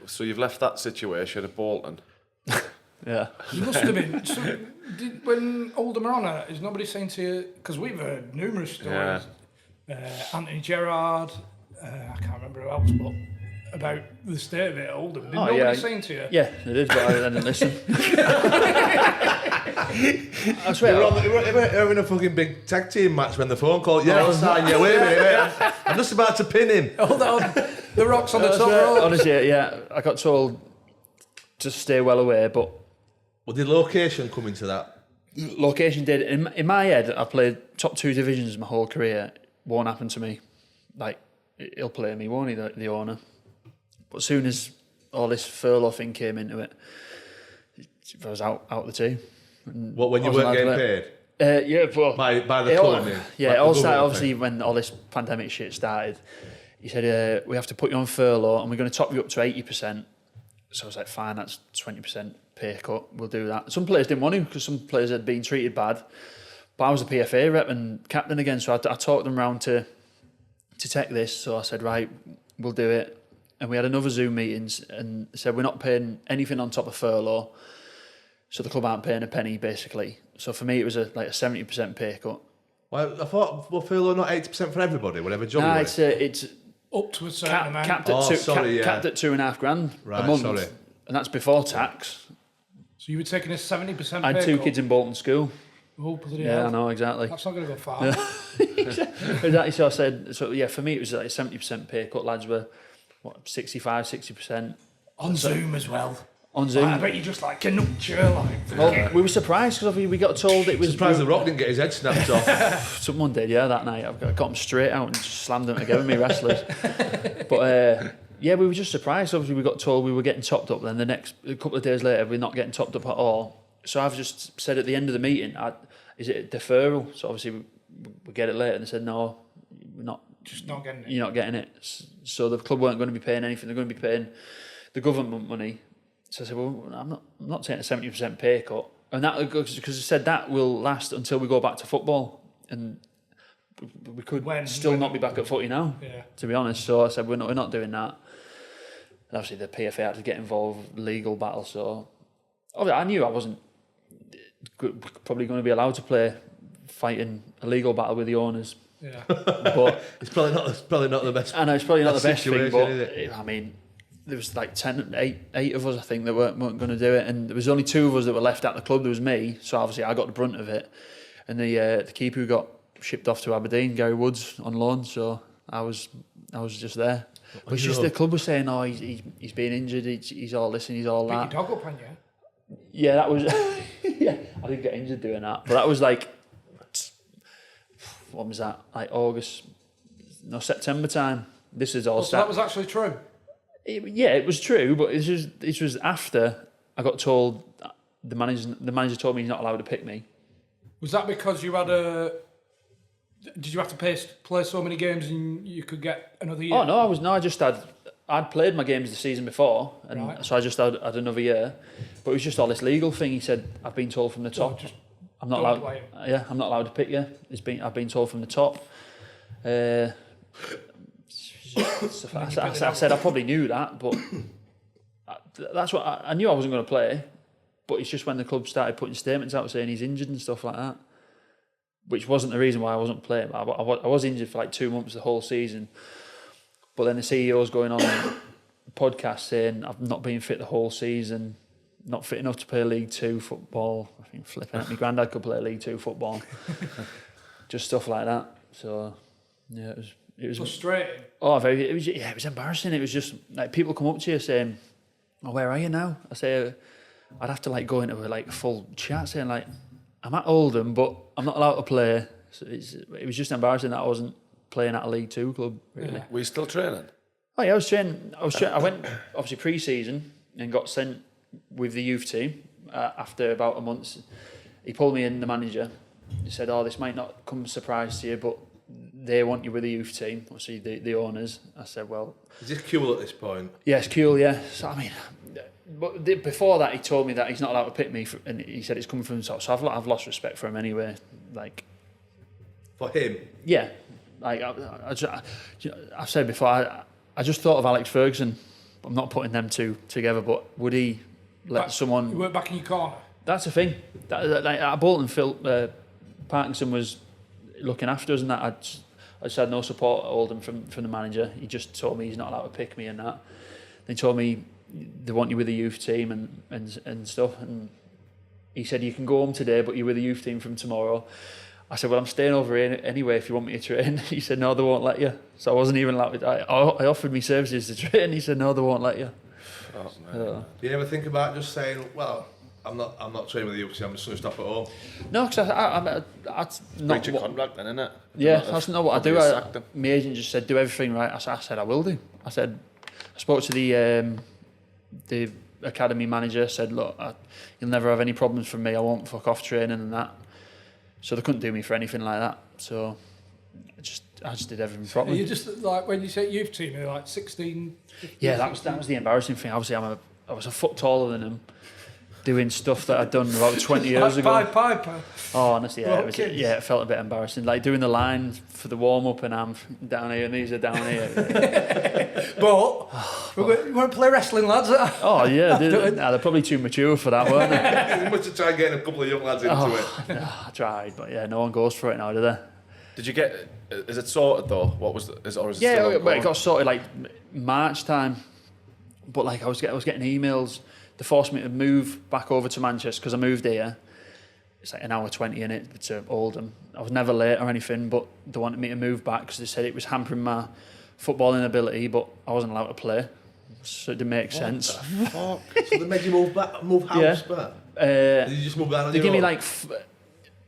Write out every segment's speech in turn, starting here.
So you've left that situation at Bolton. Yeah. You must have been. So, when Oldham are on it, is nobody saying to you, because we've heard numerous stories, Anthony Gerrard, I can't remember who else, but about the state of it at Oldham. Did nobody saying to you? Yeah, they did, but I didn't listen. I swear. We're having a fucking big tag team match when the phone call. Yeah, I'll sign you. Wait a minute. I'm just about to pin him. Hold on. The Rock's on the top row. Honestly, yeah, I got told to stay well away, but... Well, did location come into that? Location did. In my head, I played top 2 divisions my whole career. Won't happen to me. Like, he'll play me, won't he, the owner? But as soon as all this furlough thing came into it, I was out the team. What, when you weren't getting paid? Yeah, but... By the club, yeah, it all started, obviously, when all this pandemic shit started. He said, we have to put you on furlough and we're going to top you up to 80%. So I was like, fine, that's 20% pay cut, we'll do that. Some players didn't want to because some players had been treated bad. But I was a PFA rep and captain again, so I talked them round to take this. So I said, right, we'll do it. And we had another Zoom meetings and said, we're not paying anything on top of furlough. So the club aren't paying a penny, basically. So for me, it was like a 70% pay cut. Well, I thought, furlough not 80% for everybody, whatever job you're in? It's up to a certain amount. Capped at £2.5 grand a month. Sorry. And that's before tax. So you were taking a 70% I had 2 kids in Bolton school. Oh, bloody yeah, hell. I know, exactly. That's not going to go far. Exactly, so I said, for me it was like a 70% pay cut. Lads were, 65, 60%. On Zoom as well. On Zoom. I bet you just like, Well, we were surprised because we got told it was... Surprised the Rock didn't get his head snapped off. Someone did, yeah, that night. I got them straight out and just slammed them together, me wrestlers. But... yeah, we were just surprised. Obviously, we got told we were getting topped up. Then a couple of days later, we're not getting topped up at all. So I've just said at the end of the meeting, is it a deferral? So obviously, we get it later. And they said, no, we're not. Just not getting it. You're not getting it. So the club weren't going to be paying anything. They're going to be paying the government money. So I said, well, I'm not taking a 70% pay cut. And that, because I said that will last until we go back to football. And we could still not be back at footy now, to be honest. So I said, we're not doing that. And obviously the PFA had to get involved, legal battle. So I knew I wasn't probably going to be allowed to fighting a legal battle with the owners. Yeah, but it's probably not the best. I know it's probably not the best thing, but I mean, there was like 8 of us, I think, that weren't going to do it, and there was only 2 of us that were left at the club. There was me, so obviously I got the brunt of it, and the keeper who got shipped off to Aberdeen, Gary Woods, on loan. So I was just there. But it's just the club was saying, oh, he's been injured, he's all this and he's all that. Pick your dog up on you. Yeah, that was... yeah, I didn't get injured doing that. But that was like... What was that? Like September time. This is all... So that was actually true? It was true, but it was after I got told... The manager told me he's not allowed to pick me. Was that because you had a... Did you have to play so many games and you could get another year? Oh, no, I'd played my games the season before, and so I just had another year. But it was just all this legal thing. He said, I've been told from the top. I'm not allowed. Yeah, I'm not allowed to pick you. I've been told from the top. I said I probably knew that, but that's what I knew I wasn't going to play. But it's just when the club started putting statements out saying he's injured and stuff like that, which wasn't the reason why I wasn't playing. I was injured for like 2 months the whole season. But then the CEO's going on a podcast saying I've not been fit the whole season, not fit enough to play League 2 football. I think flipping at my granddad could play League 2 football. Just stuff like that. So, yeah, it was frustrating. Oh, it was embarrassing. It was just like people come up to you saying, oh, where are you now? I say, I'd have to like go into a full chat saying like, I'm at Oldham, but I'm not allowed to play. So it was just embarrassing that I wasn't playing at a League 2 club, really. Yeah. Were you still training? Oh yeah, I was training. I went obviously pre-season and got sent with the youth team after about a month. He pulled me in, the manager. He said, oh, this might not come as a surprise to you, but they want you with the youth team, obviously the owners. I said, well... Is this cool at this point? Yes, cool, yeah. So, I mean... But before that, he told me that he's not allowed to pick me, and he said it's coming from the top. So I've lost respect for him anyway. Like, for him? Yeah. Like I've said before, I just thought of Alex Ferguson I'm not putting them two together, but would he let someone... You weren't back in your corner? That's the thing. Like, at Bolton, Phil Parkinson was looking after us and that. I just had no support at Oldham from the manager. He just told me he's not allowed to pick me and that. They told me they want you with the youth team and stuff. And he said, you can go home today, but you're with the youth team from tomorrow. I said, well, I'm staying over here anyway if you want me to train. He said, no, they won't let you. So I wasn't even allowed. I offered me services to train. He said, no, they won't let you. Oh, man. Do you ever think about just saying, well, I'm not training with the youth, I'm just going to stop at home? No, because that's not Breach of contract then, innit? Yeah, that's not what I do. Sacked him. My agent just said, do everything right. I said, I will do. I said, I spoke to the academy manager, said, look, you'll never have any problems from me. I won't fuck off training and that. So they couldn't do me for anything like that. So I just did everything properly. You just like when you say youth team, you're like 16. 15, yeah, that was the embarrassing thing. Obviously, I was a foot taller than him, doing stuff that I'd done about 20 years ago. Piper. Oh, honestly, yeah, Well, it felt a bit embarrassing. Like doing the line for the warm up, and I'm down here, and these are down here. But you want to play wrestling, lads? Oh yeah, they're probably too mature for that, weren't they? You must have tried getting a couple of young lads into it. No, I tried, but yeah, no one goes for it now, do they? Did you get? Is it sorted though? What was or is it Yeah, still but ongoing? it got sorted like March time. But like I was getting emails. They forced me to move back over to Manchester because I moved here. It's like an hour 20 in it to Oldham. I was never late or anything, but they wanted me to move back because they said it was hampering my footballing ability, but I wasn't allowed to play, so it didn't make sense. So they made you move house back? Did you just move back on They your gave me own? like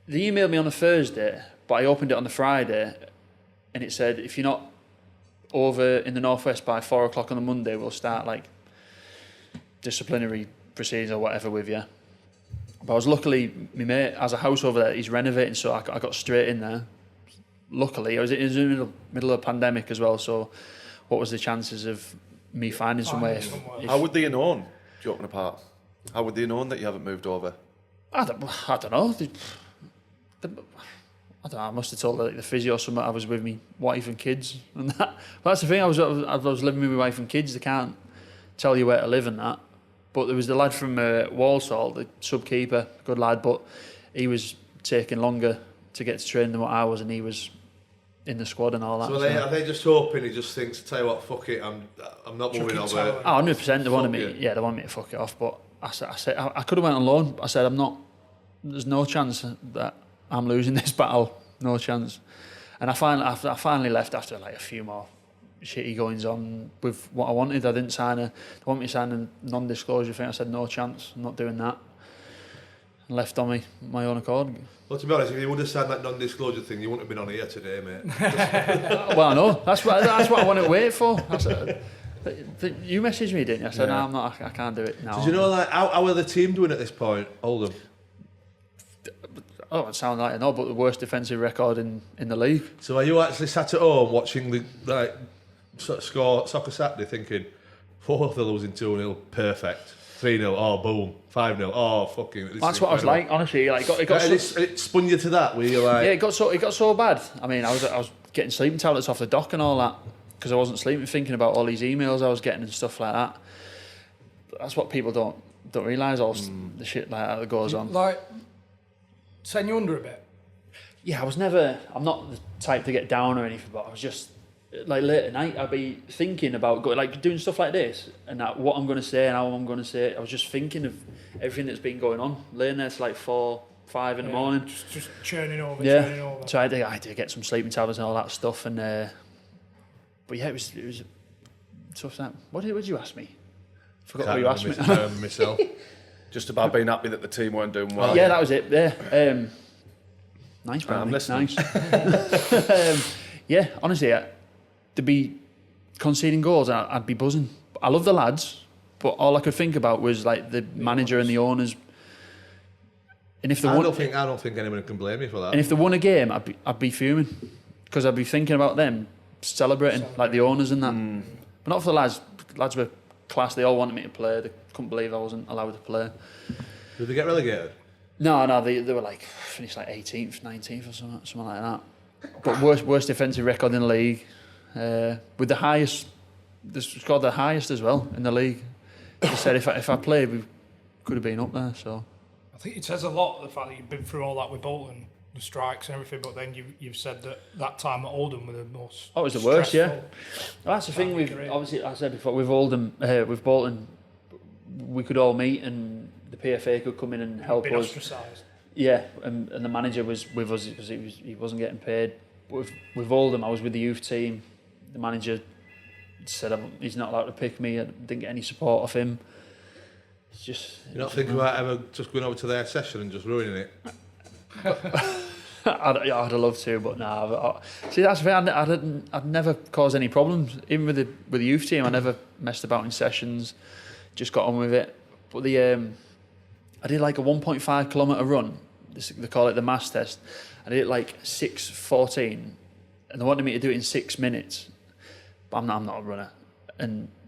they emailed me on a Thursday, but I opened it on the Friday, and it said if you're not over in the northwest by 4 o'clock on the Monday, we'll start like disciplinary proceedings or whatever with you. But I was luckily, my mate has a house over there, he's renovating, so I got straight in there. Luckily, it was in the middle of a pandemic as well, so what was the chances of me finding somewhere? How would they have known? Joking apart, how would they have known that you haven't moved over? I don't know. I don't know. I must have told like, the physio or something. I was with me wife and kids and that. But that's the thing. I was living with my wife and kids. They can't tell you where to live and that. But there was the lad from Walsall, the sub-keeper, good lad, but he was taking longer to get to training than what I was, and he was in the squad and all that. So are they just hoping he just thinks, tell you what, fuck it, I'm not moving over. Oh, 100%. They wanted me. Fuck Yeah, they wanted me to fuck it off. But I said I could have went on loan. I said I'm not. There's no chance that I'm losing this battle. No chance. And I finally left after like a few more shitty goings on with what I wanted. I didn't sign they want me to sign a non-disclosure thing. I said no chance. I'm not doing that. And left on my own accord. Well, to be honest, if you would have signed that non-disclosure thing, you wouldn't have been on here today, mate. Well, I know. That's what I wanted to wait for. I said, you messaged me, didn't you? I said, no, I'm not. I can't do it now. Did you know like how are the team doing at this point, Oldham? Oh, it sounds like I know, but the worst defensive record in the league. So are you actually sat at home watching the score Soccer Saturday thinking, oh, they're losing 2-0, perfect. 3-0, oh boom. 5-0, oh fucking. That's what I was like, honestly. Like it got it spun you to that, where you're like. Yeah, it got so bad. I mean, I was getting sleeping tablets off the dock and all that because I wasn't sleeping, thinking about all these emails I was getting and stuff like that. That's what people don't realise, all the shit like that goes on. Like, send you under a bit. Yeah, I'm not the type to get down or anything, but I was just, like late at night, I'd be thinking about doing stuff like this and what I'm going to say and how I'm going to say it. I was just thinking of everything that's been going on, laying there to like 4, 5 in the morning. Just churning over, Yeah, churning over. so I had to get some sleeping tablets and all that stuff. And but yeah, it was tough. What did you ask me? Forgot what you asked me. Myself. Just about being happy that the team weren't doing well. Yeah, that was it. Yeah, nice, man. I'm listening. Nice. Yeah, honestly, to be conceding goals, I'd be buzzing. I love the lads, but all I could think about was like the manager and the owners. And if they I don't think anyone can blame you for that. And if they won a game, I'd be fuming because I'd be thinking about them celebrating like the owners and that. But not for the lads. Lads were class. They all wanted me to play. They couldn't believe I wasn't allowed to play. Did they get relegated? No, they were like finished like 18th, 19th or something like that. But worst defensive record in the league, with the highest they scored the highest as well in the league. He said if I played, we could have been up there. So I think it says a lot, the fact that you've been through all that with Bolton, the strikes and everything, but then you've said that time at Oldham were the most it was the worst, yeah. stressful. Well, that's the thing. With Career. obviously, I said before, with Oldham, with Bolton, we could all meet and the PFA could come in and help Been us. ostracised. Yeah, and the manager was with us because he wasn't getting paid. But with Oldham, I was with the youth team. The manager said he's not allowed to pick me. I didn't get any support off him. It's just. You're not thinking about ever just going over to their session and just ruining it? I'd have loved to, but nah. See, that's the thing. I'd never caused any problems. Even with the youth team, I never messed about in sessions. Just got on with it. But I did like a 1.5 kilometre run. They call it the mass test. I did it like 6:14, and they wanted me to do it in 6 minutes. But I'm not a runner.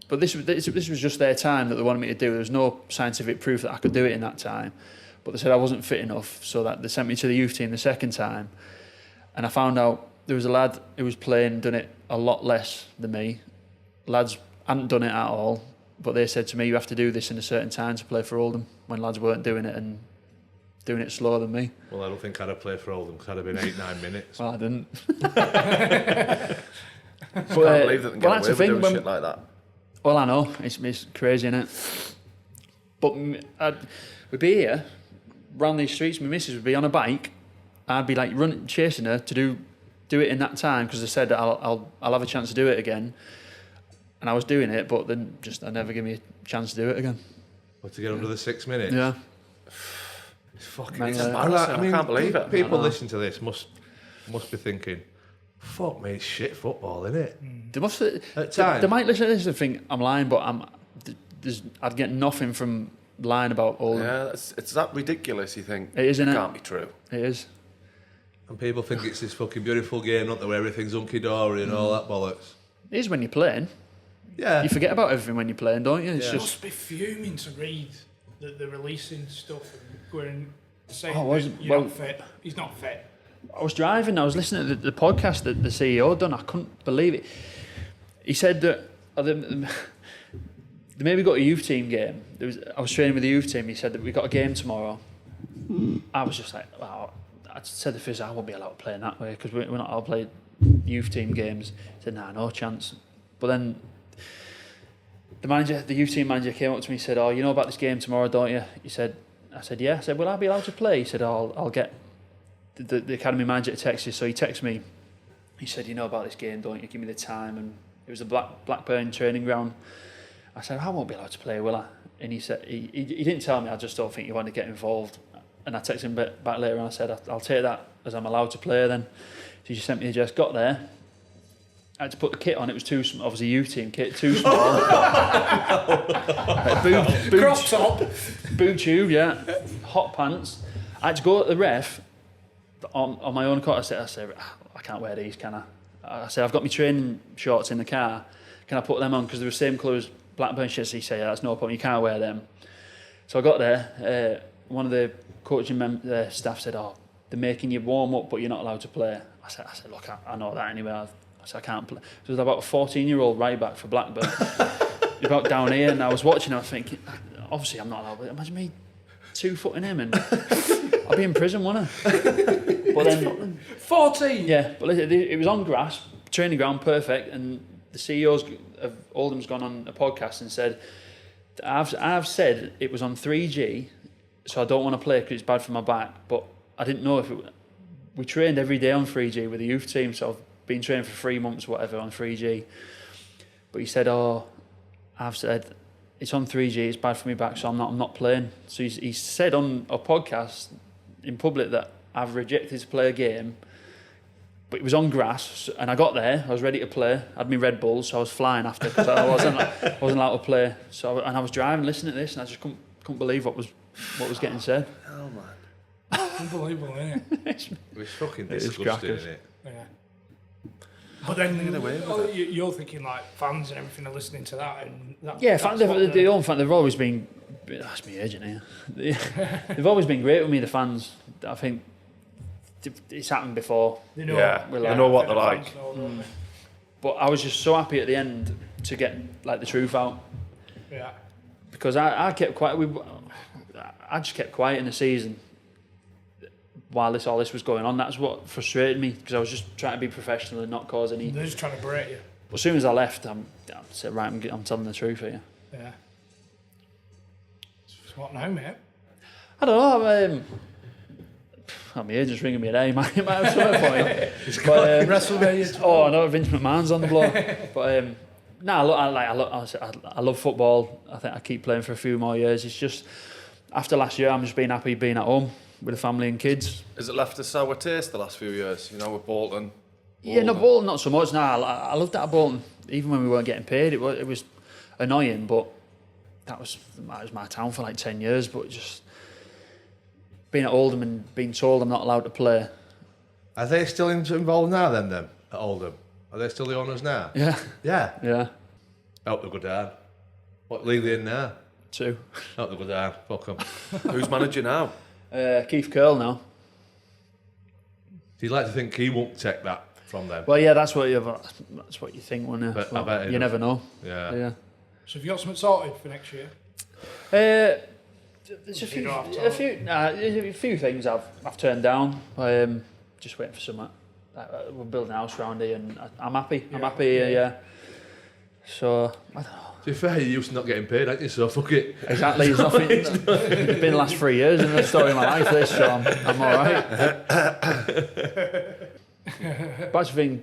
But this was just their time that they wanted me to do. There was no scientific proof that I could do it in that time. But they said I wasn't fit enough, so that they sent me to the youth team the second time. And I found out there was a lad who was playing, done it a lot less than me. Lads hadn't done it at all, but they said to me, you have to do this in a certain time to play for Oldham, when lads weren't doing it and doing it slower than me. Well, I don't think I'd have played for Oldham because I'd have been 8-9 minutes. Well, I didn't. I can't believe that they get away with doing shit like that. Well, I know. It's crazy, innit? But we'd be here, round these streets, my missus would be on a bike. I'd be like chasing her to do it in that time because they said that I'll have a chance to do it again. And I was doing it, but then they never give me a chance to do it again. Or to get under the 6 minutes? Yeah. It's fucking embarrassing. I can't believe it. People listening to this must be thinking, fuck me, it's shit football, isn't it? At times. They might listen to this and think I'm lying, but I'd get nothing from lying about Oldham. Yeah, it's that ridiculous, you think. It is, isn't it? Can't be true. It is. And people think it's this fucking beautiful game, not the way everything's hunky-dory and all that bollocks. It is when you're playing. Yeah. You forget about everything when you're playing, don't you? It's It just. must be fuming to read that they're releasing stuff and going saying Oh, you're not fit. He's not fit. I was driving, I was listening to the podcast that the CEO done. I couldn't believe it. He said that they maybe got a youth team game. I was training with the youth team. He said that we got a game tomorrow. I was just like, wow. I said to Fizz, I won't be allowed to play in that way because we're not allowed to play youth team games. He said, nah, no chance. But then the youth team manager came up to me and said, oh, you know about this game tomorrow, don't you? I said, yeah. I said, will I be allowed to play? He said, I'll get the academy manager to text you. So he texted me. He said, you know about this game, don't you? Give me the time. And it was a Blackburn training ground. I said, I won't be allowed to play, will I? And he said, he didn't tell me, I just don't think you want to get involved. And I texted him back later and I said, I'll take that as I'm allowed to play then. So he just sent me the address, got there. I had to put the kit on, it was too small, obviously youth team kit, too small. Crop top. Boob tube, yeah. Hot pants. I had to go at the ref on my own accord. I said, I can't wear these, can I? I said, I've got my training shorts in the car. Can I put them on? Because they were the same colour as Blackburn shirts. He said, yeah, that's no problem. You can't wear them. So I got there. One of the coaching staff said, oh, they're making you warm up, but you're not allowed to play. I said, look, I know that anyway. I said, I can't play. So there's about a 14-year-old right back for Blackburn. He's about down here, and I was watching him, I was thinking, obviously I'm not allowed to. Imagine me 2 footing him, and I'll be in prison, won't I? But then 14. Yeah, but it was on grass, training ground, perfect. And the CEOs of Oldham's gone on a podcast and said, I've said it was on 3G, so I don't want to play because it's bad for my back. But I didn't know if we trained every day on 3G with the youth team, so I've been training for 3 months, whatever, on 3G. But he said, I've said it's on 3G, it's bad for me back, so I'm not playing. So he said on a podcast in public that I've rejected to play a game, but it was on grass, and I got there, I was ready to play, I had my Red Bull, so I was flying after because I wasn't allowed to play. So I was driving, listening to this, and I just couldn't believe what was getting said. Oh man. Unbelievable, isn't it? It's fucking It is disgusting, crackers. isn't it? Yeah. But then away you're thinking like fans and everything are listening to that, and Yeah, they've always been. That's me agent here. They've always been great with me, the fans. I think it's happened before. They know, Yeah, they know what they're fans like. know, don't they? But I was just so happy at the end to get like the truth out. Yeah. Because I kept quiet. I just kept quiet in the season while all this was going on. That's what frustrated me, because I was just trying to be professional and not cause any. They're just trying to break you. But as soon as I left, I said, right, I'm telling the truth here. Yeah. So what now, mate? I don't know. My agent's ringing me today. Might have something for you. But, WrestleMania. oh, I know Vince McMahon's on the block. But I love football. I think I keep playing for a few more years. It's just after last year, I'm just being happy being at home with the family and kids. Has it left a sour taste the last few years? You know, with Bolton. Yeah, no, Bolton not so much. No, I loved that at Bolton. Even when we weren't getting paid, it was annoying, but that was my town for like 10 years. But just being at Oldham and being told I'm not allowed to play. Are they still involved now then at Oldham? Are they still the owners now? Yeah. Yeah. Yeah. Hope they go down. What league are they in now? 2. Hope they go down. Fuck them. Who's manager now? Keith Curl now. Do you like to think he won't take that from them? Well, yeah, that's what you think, wouldn't you? But I bet he you does. never know. Yeah. So have you got something sorted for next year? There's a few things I've turned down. Just waiting for something. We're building a house around here, and I'm happy. I'm happy here, yeah. So I don't know. To be fair, you used to not getting paid, aren't you? So fuck it. Exactly. It's nothing. It's been the last 3 years in the story of my life. This, so I'm all right. But that's the thing.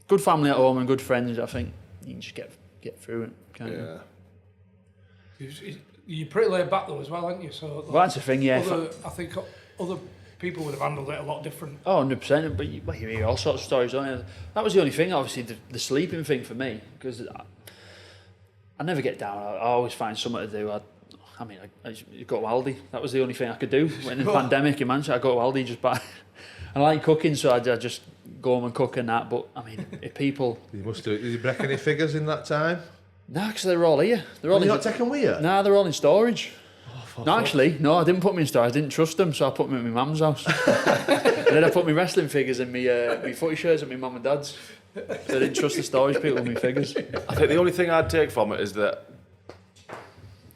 Good family at home and good friends. I think you can just get through it. Can't you? You're pretty laid back though as well, aren't you? So Well, that's the thing. Yeah. I think other people would have handled it a lot different. Oh, 100%. But you hear all sorts of stories, don't you? That was the only thing, obviously, the sleeping thing for me, because I never get down. I always find something to do. I go to Aldi. That was the only thing I could do. When in the pandemic in Manchester, I go to Aldi just buy. I like cooking, so I just go home and cook and that. But I mean, if people. You must do it. Did you break any figures in that time? No, because they're all here. They're all You're not taking with you? No, they're all in storage. No, actually, no, I didn't put them in storage. I didn't trust them, so I put them in my mum's house. And then I put my wrestling figures and my footy shirts at my mum and dad's. So I didn't trust the storage people with my figures. I think the only thing I'd take from it is that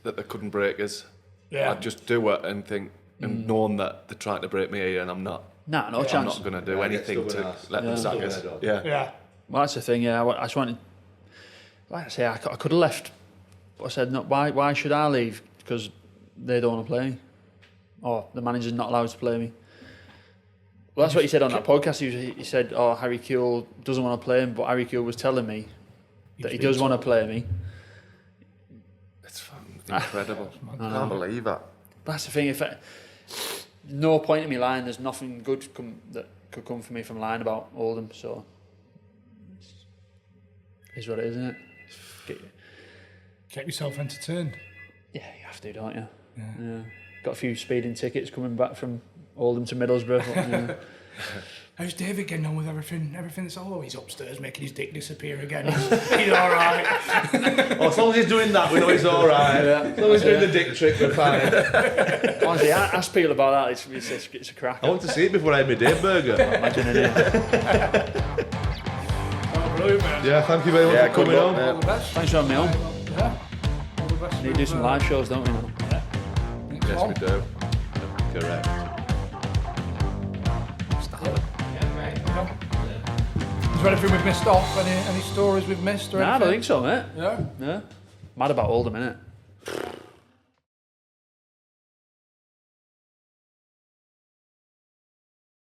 they couldn't break us. Yeah. I'd just do it and think, and knowing that they're trying to break me here, and I'm not. Nah, no I'm chance. not going to do anything to let them sack us. Yeah. Yeah. Well, that's the thing, yeah. I just wanted... Like I say, I could have left. But I said, no, why should I leave? Because they don't want to play me. Or the manager's not allowed to play me. Well, that's what he said on that podcast. He said, oh, Harry Kewell doesn't want to play him, but Harry Kewell was telling me that he does want to play me. It's incredible. I can't believe that. But that's the thing, no point in me lying, there's nothing good that could come for me from lying about Oldham, so it's what it is, isn't it? Keep yourself entertained. Yeah, you have to, don't you? Yeah. Got a few speeding tickets coming back from Oldham to Middlesbrough. But, yeah. How's David getting on with everything? Everything's always upstairs making his dick disappear again. He's all right. Oh, as long as he's doing that, we know he's all right. Yeah. As long as he's doing the dick trick, we're fine. Honestly, I ask people about that. It's a crack. I want to see it before I have my day burger. Imagine it. Oh, brilliant, man. Yeah, thank you very much for good coming luck, on. All the best. Thanks for having me on. Yeah. All the best. We need to do some live shows, don't we now? Yes, we do. Correct. Is there anything we've missed off? Any stories we've missed? Or Nah, I anything? don't think so, mate. Yeah. Yeah. Mad about Oldham, innit?